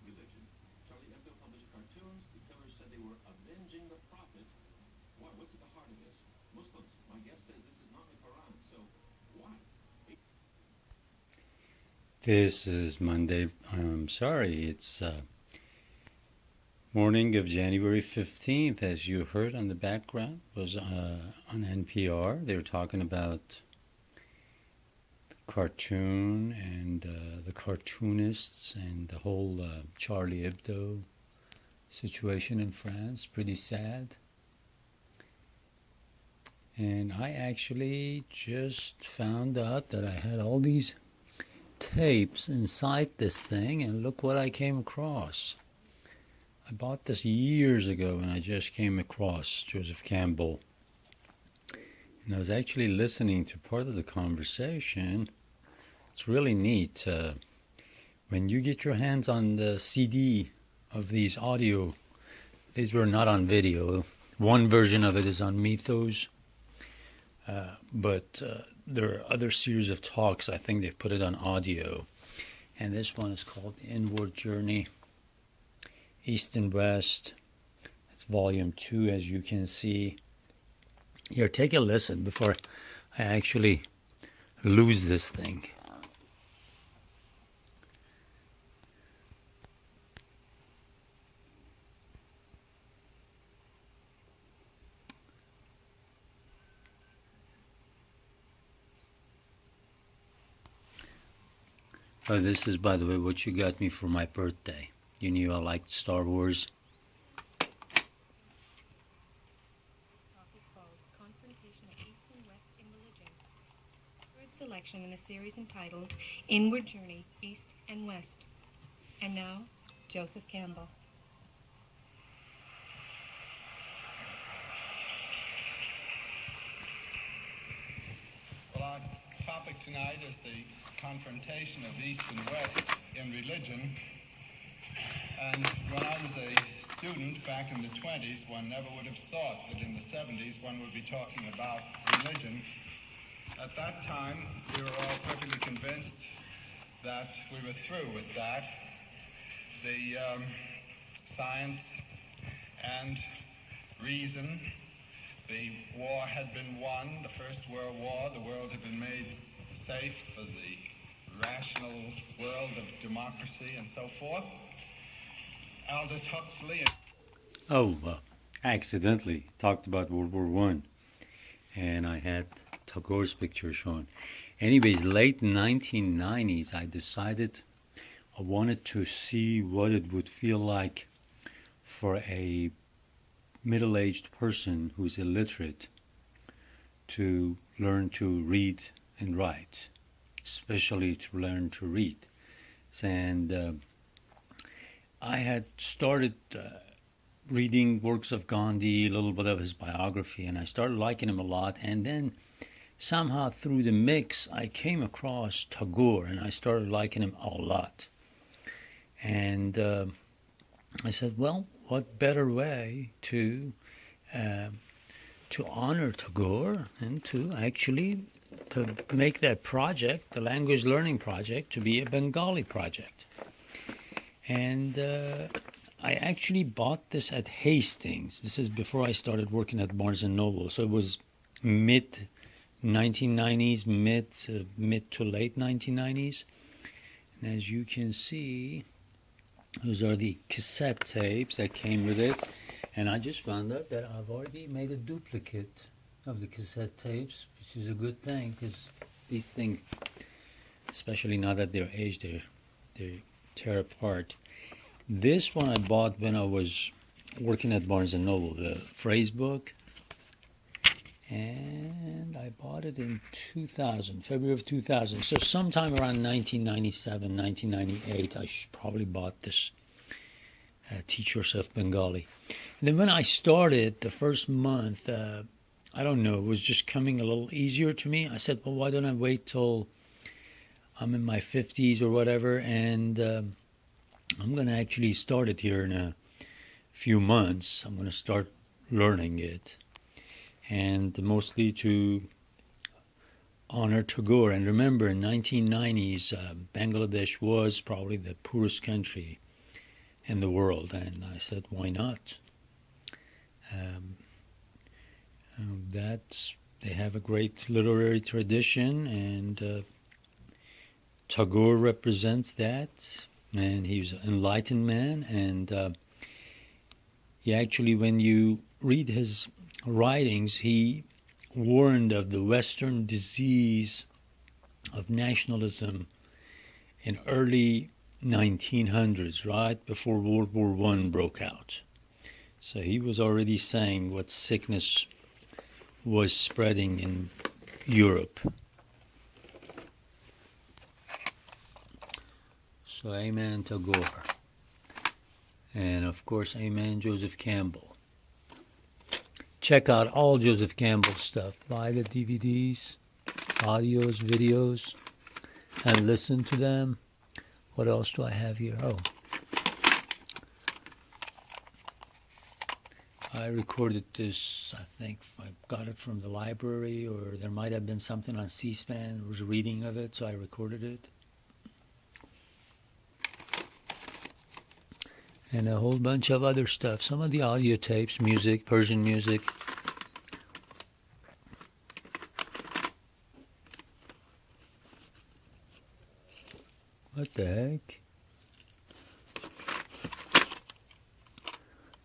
religion. Charlie Hebdo published cartoons. The killers said they were avenging the prophet. Why? What's at the heart of this? Muslims. My guest says this is not in the Quran. So why? This is Monday. I'm sorry. It's morning of January 15th. As you heard on the background, was on NPR. They were talking about cartoon and the cartoonists and the whole Charlie Hebdo situation in France. Pretty sad. And I actually just found out that I had all these tapes inside this thing, and look what I came across. I bought this years ago and I just came across Joseph Campbell. And I was actually listening to part of the conversation. It's really neat. When you get your hands on the CD of these audio, these were not on video. One version of it is on Mythos. But there are other series of talks. I think they've put it on audio. And this one is called Inward Journey, East and West. It's volume 2, as you can see. Here, take a listen before I actually lose this thing. Oh, this is, by the way, what you got me for my birthday. You knew I liked Star Wars. This talk is called Confrontation of East and West in Religion. Third selection in a series entitled Inward Journey, East and West. And now, Joseph Campbell. Well, our topic tonight is the confrontation of East and West in religion. And when I was a student back in the 20s, one never would have thought that in the 70s one would be talking about religion. At that time, we were all perfectly convinced that we were through with that. The science and reason, the war had been won, the First World War, the world had been made safe for the rational world of democracy and so forth. Aldous Huxley. Accidentally talked about World War I, and I had Tagore's picture shown. Anyways, late 1990s, I decided I wanted to see what it would feel like for a middle-aged person who's illiterate to learn to read and write, especially to learn to read. And I had started reading works of Gandhi, a little bit of his biography, and I started liking him a lot. And then somehow through the mix, I came across Tagore, and I started liking him a lot. And I said, well, what better way to honor Tagore and to actually to make that project, the language learning project, to be a Bengali project. And I actually bought this at Hastings. This is before I started working at Barnes & Noble. So it was mid-1990s, mid to late 1990s. And as you can see, those are the cassette tapes that came with it. And I just found out that I've already made a duplicate of the cassette tapes, which is a good thing, because these things, especially now that they're aged, they tear apart. This one I bought when I was working at Barnes & Noble, the phrase book. And I bought it in 2000, February of 2000. So sometime around 1997, 1998, I probably bought this Teach Yourself Bengali. And then when I started the first month, I don't know, it was just coming a little easier to me. I said, well, why don't I wait till I'm in my 50s or whatever, and I'm going to actually start it here in a few months. I'm going to start learning it. And mostly to honor Tagore. And remember, in 1990s, Bangladesh was probably the poorest country in the world. And I said, why not? They have a great literary tradition, and Tagore represents that, and he was an enlightened man, and he actually, when you read his writings, he warned of the Western disease of nationalism in early 1900s, right before World War I broke out. So he was already saying what sickness was spreading in Europe. So amen Tagore. And of course, amen Joseph Campbell. Check out all Joseph Campbell's stuff. Buy the DVDs, audios, videos, and listen to them. What else do I have here? Oh, I recorded this, I think I got it from the library, or there might have been something on C-SPAN. There was a reading of it, so I recorded it. And a whole bunch of other stuff. Some of the audio tapes, music, Persian music. What the heck?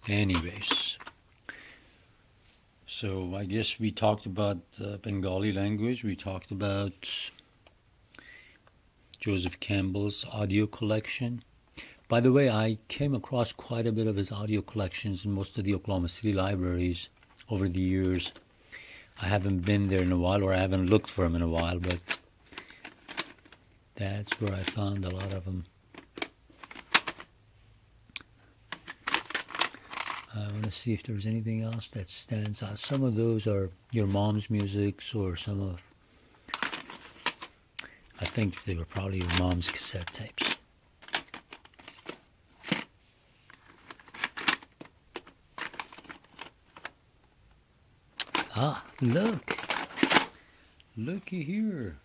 Anyways. So I guess we talked about Bengali language. We talked about Joseph Campbell's audio collection. By the way, I came across quite a bit of his audio collections in most of the Oklahoma City libraries over the years. I haven't been there in a while, or I haven't looked for them in a while, but that's where I found a lot of them. I want to see if there's anything else that stands out. Some of those are your mom's musics, or some of, I think they were probably your mom's cassette tapes. Ah, look. Looky here.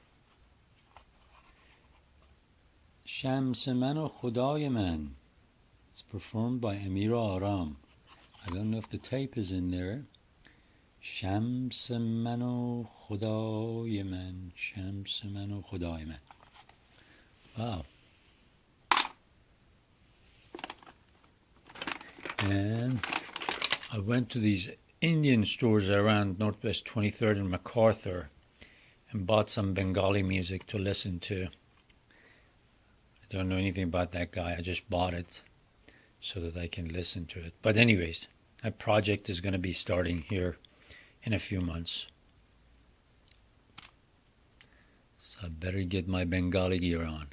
Shams Man o Khudai Man. It's performed by Amira Aram. I don't know if the tape is in there. Shams Man o Khudai Man. Shams Man o Khudai Man. Wow. And I went to these Indian stores around Northwest 23rd and MacArthur and bought some Bengali music to listen to. I don't know anything about that guy. I just bought it so that I can listen to it. But anyways, that project is going to be starting here in a few months. So I better get my Bengali gear on.